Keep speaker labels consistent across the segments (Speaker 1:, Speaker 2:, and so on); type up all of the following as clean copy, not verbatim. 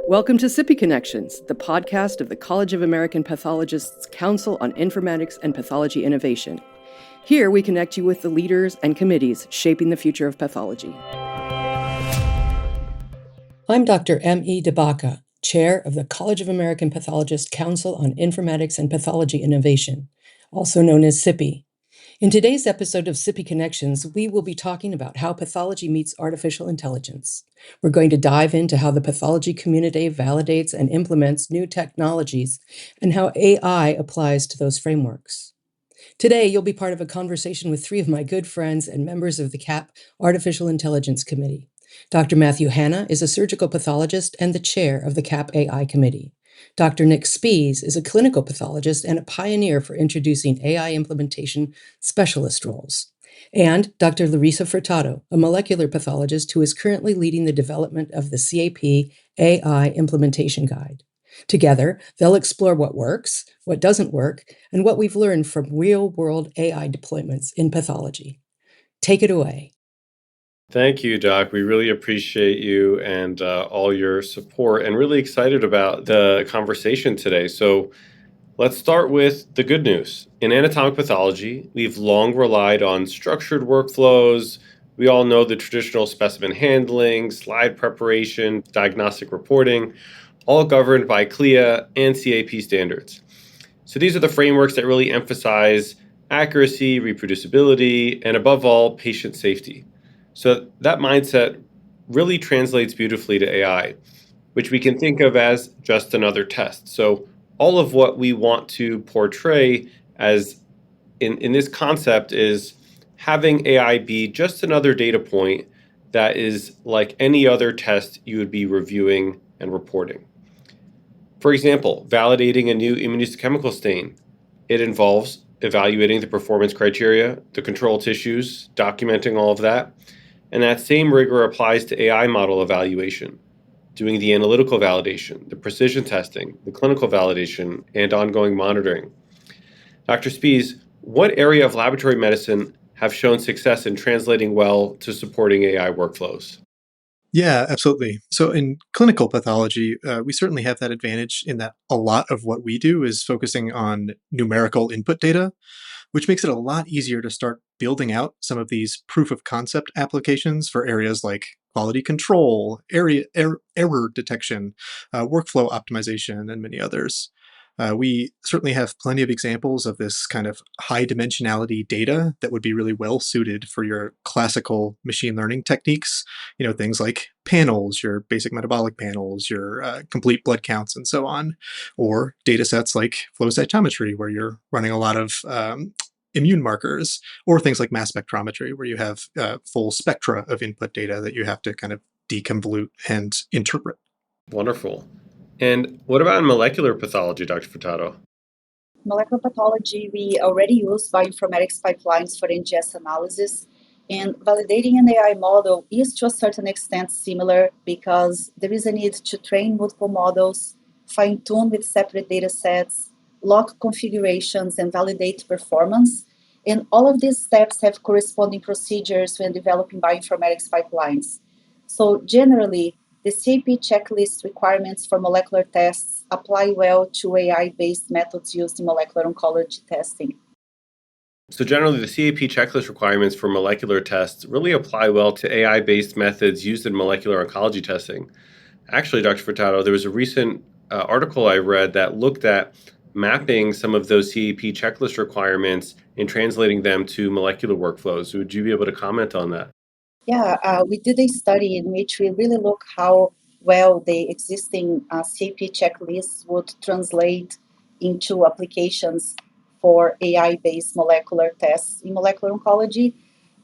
Speaker 1: Welcome to CIPI Connections, the podcast of the College of American Pathologists Council on Informatics and Pathology Innovation. Here we connect you with the leaders and committees shaping the future of pathology. I'm Dr. M.E. DeBaca, Chair of the College of American Pathologists Council on Informatics and Pathology Innovation, also known as CIPI. In today's episode of CIPI Connections, we will be talking about how pathology meets artificial intelligence. We're going to dive into how the pathology community validates and implements new technologies and how AI applies to those frameworks. Today, you'll be part of a conversation with three of my good friends and members of the CAP Artificial Intelligence Committee. Dr. Matthew Hanna is a surgical pathologist and the chair of the CAP AI Committee. Dr. Nick Spies is a clinical pathologist and a pioneer for introducing AI implementation specialist roles. And Dr. Larissa Furtado, a molecular pathologist who is currently leading the development of the CIPI AI Implementation Guide. Together, they'll explore what works, what doesn't work, and what we've learned from real-world AI deployments in pathology. Take it away.
Speaker 2: Thank you, Doc. We really appreciate you and all your support and really excited about the conversation today. So let's start with the good news. In anatomic pathology, we've long relied on structured workflows. We all know the traditional specimen handling, slide preparation, diagnostic reporting, all governed by CLIA and CAP standards. So these are the frameworks that really emphasize accuracy, reproducibility, and above all, patient safety. So that mindset really translates beautifully to AI, which we can think of as just another test. So all of what we want to portray as in this concept is having AI be just another data point that is like any other test you would be reviewing and reporting. For example, validating a new immunohistochemical stain. It involves evaluating the performance criteria, the control tissues, documenting all of that. And that same rigor applies to AI model evaluation, doing the analytical validation, the precision testing, the clinical validation, and ongoing monitoring. Dr. Spies, what area of laboratory medicine have shown success in translating well to supporting AI workflows?
Speaker 3: Yeah, absolutely. So in clinical pathology, we certainly have that advantage in that a lot of what we do is focusing on numerical input data, which makes it a lot easier to start building out some of these proof of concept applications for areas like quality control, error detection, workflow optimization, and many others. We certainly have plenty of examples of this kind of high dimensionality data that would be really well suited for your classical machine learning techniques. Things like panels, your basic metabolic panels, your complete blood counts, and so on, or data sets like flow cytometry, where you're running a lot of immune markers, or things like mass spectrometry, where you have full spectra of input data that you have to kind of deconvolute and interpret.
Speaker 2: Wonderful. And what about in molecular pathology, Dr. Furtado?
Speaker 4: Molecular pathology, we already use bioinformatics pipelines for NGS analysis, and validating an AI model is to a certain extent similar because there is a need to train multiple models, fine-tune with separate data sets, lock configurations, and validate performance. And all of these steps have corresponding procedures when developing bioinformatics pipelines. So generally, the CIPI checklist requirements for molecular tests apply well to AI-based methods used in molecular oncology testing.
Speaker 2: So generally, the CAP checklist requirements for molecular tests really apply well to AI-based methods used in molecular oncology testing. Actually, Dr. Furtado, there was a recent article I read that looked at mapping some of those CAP checklist requirements and translating them to molecular workflows. Would you be able to comment on that?
Speaker 4: Yeah, we did a study in which we really look how well the existing CIPI checklists would translate into applications for AI-based molecular tests in molecular oncology.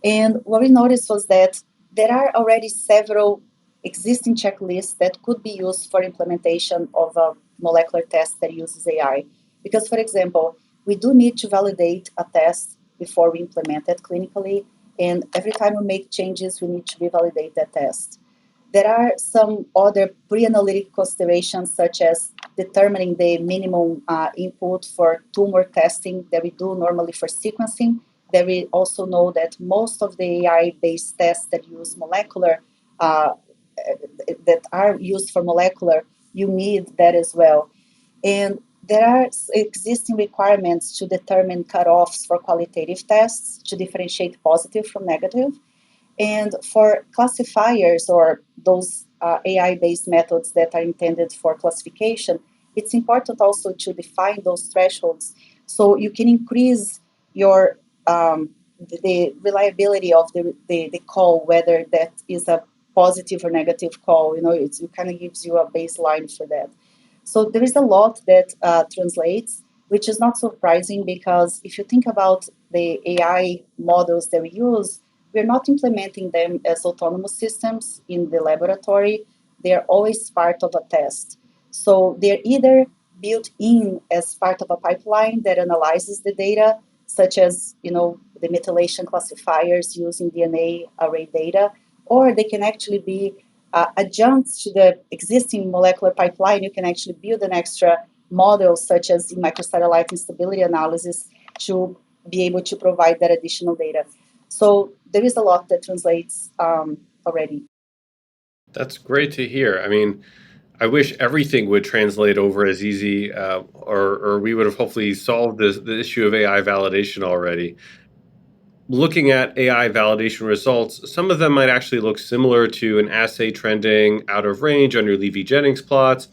Speaker 4: And what we noticed was that there are already several existing checklists that could be used for implementation of a molecular test that uses AI. Because, for example, we do need to validate a test before we implement it clinically. And every time we make changes, we need to revalidate that test. There are some other pre-analytic considerations, such as determining the minimum input for tumor testing that we do normally for sequencing. That we also know that most of the AI-based tests that use molecular, that are used for molecular, you need that as well. And there are existing requirements to determine cutoffs for qualitative tests to differentiate positive from negative. And for classifiers or those AI-based methods that are intended for classification, it's important also to define those thresholds so you can increase your the reliability of the call, whether that is a positive or negative call. It kind of gives you a baseline for that. So there is a lot that translates, which is not surprising because if you think about the AI models that we use, we're not implementing them as autonomous systems in the laboratory. They're always part of a test. So they're either built in as part of a pipeline that analyzes the data, such as the methylation classifiers using DNA array data, or they can actually be adjuncts to the existing molecular pipeline. You can actually build an extra model, such as the microsatellite instability analysis, to be able to provide that additional data. So there is a lot that translates already.
Speaker 2: That's great to hear. I mean, I wish everything would translate over as easy, or we would have hopefully solved the issue of AI validation already. Looking at AI validation results, some of them might actually look similar to an assay trending out of range on your Levy-Jennings plots.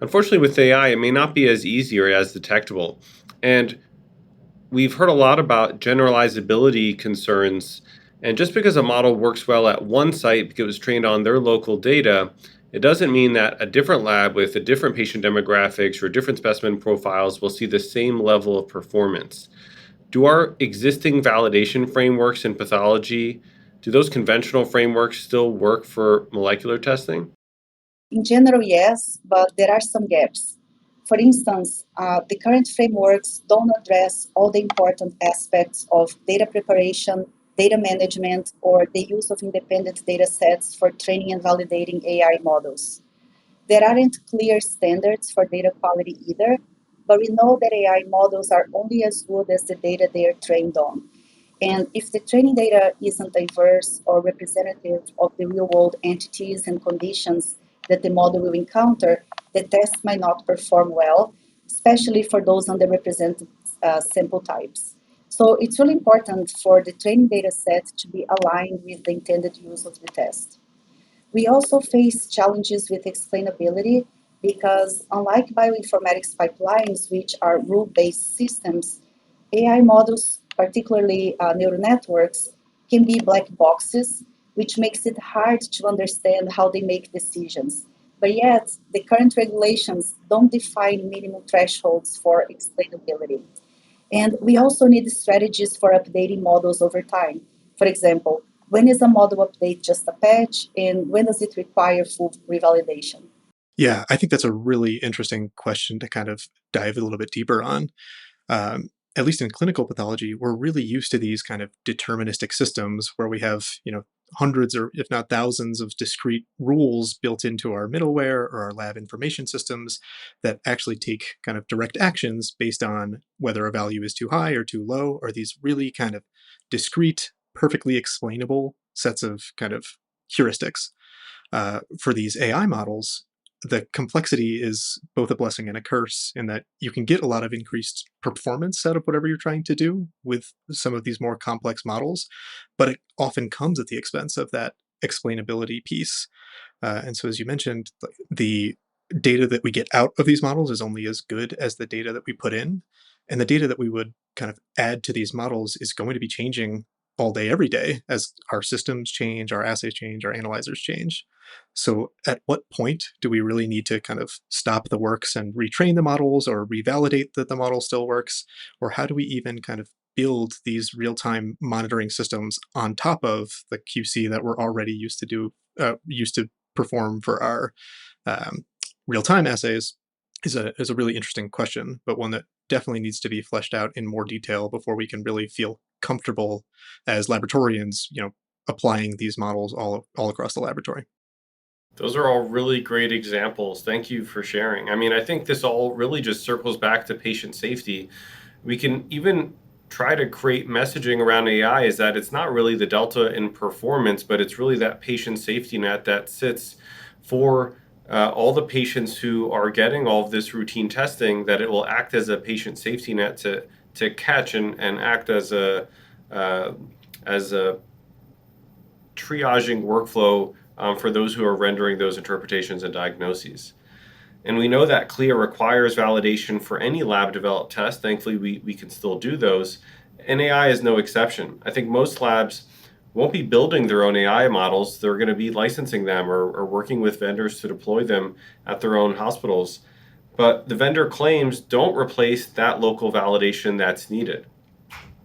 Speaker 2: Unfortunately, with AI, it may not be as easy or as detectable. And we've heard a lot about generalizability concerns. And just because a model works well at one site because it was trained on their local data, it doesn't mean that a different lab with a different patient demographics or different specimen profiles will see the same level of performance. Do our existing validation frameworks in pathology, do those conventional frameworks still work for molecular testing?
Speaker 4: In general, yes, but there are some gaps. For instance, the current frameworks don't address all the important aspects of data preparation, data management, or the use of independent data sets for training and validating AI models. There aren't clear standards for data quality either, but we know that AI models are only as good as the data they are trained on. And if the training data isn't diverse or representative of the real world entities and conditions that the model will encounter, the test might not perform well, especially for those underrepresented sample types. So it's really important for the training data set to be aligned with the intended use of the test. We also face challenges with explainability because, unlike bioinformatics pipelines, which are rule based systems, AI models, particularly neural networks, can be black boxes, which makes it hard to understand how they make decisions. But yet, the current regulations don't define minimum thresholds for explainability. And we also need strategies for updating models over time. For example, when is a model update just a patch, and when does it require full revalidation?
Speaker 3: Yeah, I think that's a really interesting question to kind of dive a little bit deeper on. At least in clinical pathology, we're really used to these kind of deterministic systems where we have, hundreds or if not thousands of discrete rules built into our middleware or our lab information systems that actually take kind of direct actions based on whether a value is too high or too low, or these really kind of discrete, perfectly explainable sets of kind of heuristics. For these AI models, the complexity is both a blessing and a curse in that you can get a lot of increased performance out of whatever you're trying to do with some of these more complex models, but it often comes at the expense of that explainability piece. And so, as you mentioned, the data that we get out of these models is only as good as the data that we put in. And the data that we would kind of add to these models is going to be changing all day, every day, as our systems change, our assays change, our analyzers change. So, at what point do we really need to kind of stop the works and retrain the models or revalidate that the model still works? Or how do we even kind of build these real time monitoring systems on top of the QC that we're already used to perform for our real time assays? Is a really interesting question, but one that definitely needs to be fleshed out in more detail before we can really feel comfortable as laboratorians, applying these models all across the laboratory.
Speaker 2: Those are all really great examples. Thank you for sharing. I mean, I think this all really just circles back to patient safety. We can even try to create messaging around AI is that it's not really the delta in performance, but it's really that patient safety net that sits for all the patients who are getting all of this routine testing, that it will act as a patient safety net to catch and act as a triaging workflow for those who are rendering those interpretations and diagnoses. And we know that CLIA requires validation for any lab-developed test. Thankfully, we can still do those. And AI is no exception. I think most labs won't be building their own AI models. They're going to be licensing them or working with vendors to deploy them at their own hospitals. But the vendor claims don't replace that local validation that's needed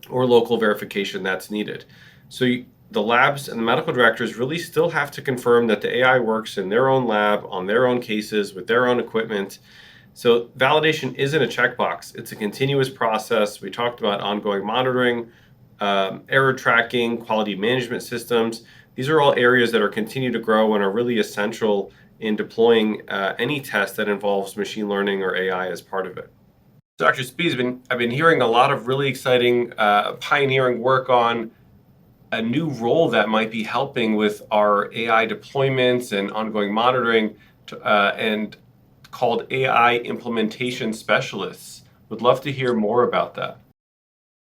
Speaker 2: or local verification that's needed. So the labs and the medical directors really still have to confirm that the AI works in their own lab, on their own cases, with their own equipment. So validation isn't a checkbox. It's a continuous process. We talked about ongoing monitoring, error tracking, quality management systems. These are all areas that are continue to grow and are really essential in deploying any test that involves machine learning or AI as part of it. Dr. Spies, I've been hearing a lot of really exciting pioneering work on a new role that might be helping with our AI deployments and ongoing monitoring, and called AI implementation specialists. Would love to hear more about that.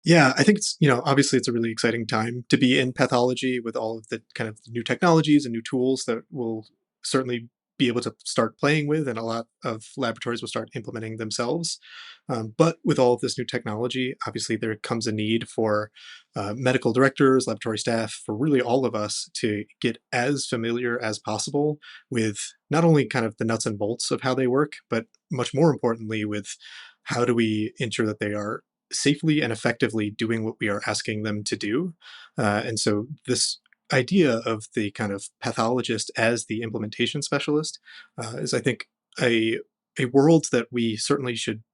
Speaker 3: Yeah, I think it's, obviously it's a really exciting time to be in pathology with all of the kind of new technologies and new tools that we'll certainly be able to start playing with, and a lot of laboratories will start implementing themselves. But with all of this new technology, obviously there comes a need for medical directors, laboratory staff, for really all of us to get as familiar as possible with not only kind of the nuts and bolts of how they work, but much more importantly with how do we ensure that they are safely and effectively doing what we are asking them to do. And so this idea of the kind of pathologist as the implementation specialist is, I think, a world that we certainly should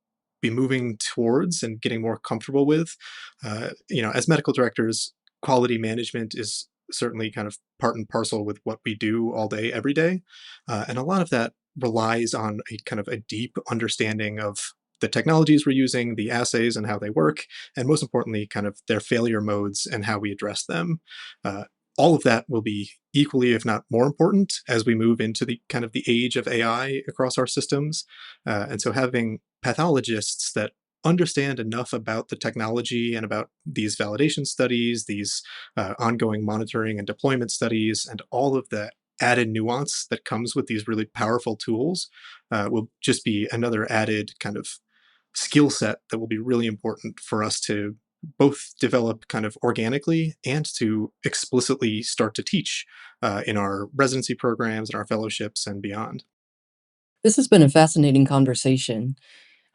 Speaker 3: be moving towards and getting more comfortable with. As medical directors, quality management is certainly kind of part and parcel with what we do all day, every day. And a lot of that relies on a kind of a deep understanding of the technologies we're using, the assays and how they work, and most importantly, kind of their failure modes and how we address them. Uh, all of that will be equally, if not more important, as we move into the kind of the age of AI across our systems. And so having pathologists that understand enough about the technology and about these validation studies, these ongoing monitoring and deployment studies, and all of the added nuance that comes with these really powerful tools will just be another added kind of skill set that will be really important for us to both develop kind of organically and to explicitly start to teach in our residency programs and our fellowships and beyond.
Speaker 1: This has been a fascinating conversation.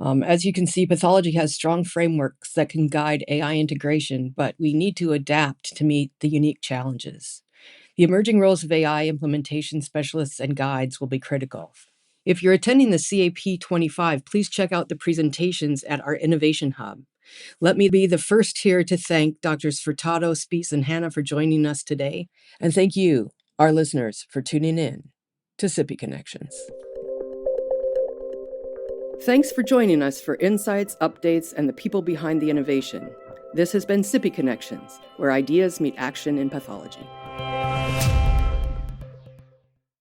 Speaker 1: As you can see, pathology has strong frameworks that can guide AI integration, but we need to adapt to meet the unique challenges. The emerging roles of AI implementation specialists and guides will be critical. If you're attending the CAP 25, please check out the presentations at our Innovation Hub. Let me be the first here to thank Drs. Furtado, Spies, and Hanna for joining us today, and thank you, our listeners, for tuning in to CIPI Connections. Thanks for joining us for insights, updates, and the people behind the innovation. This has been CIPI Connections, where ideas meet action in pathology.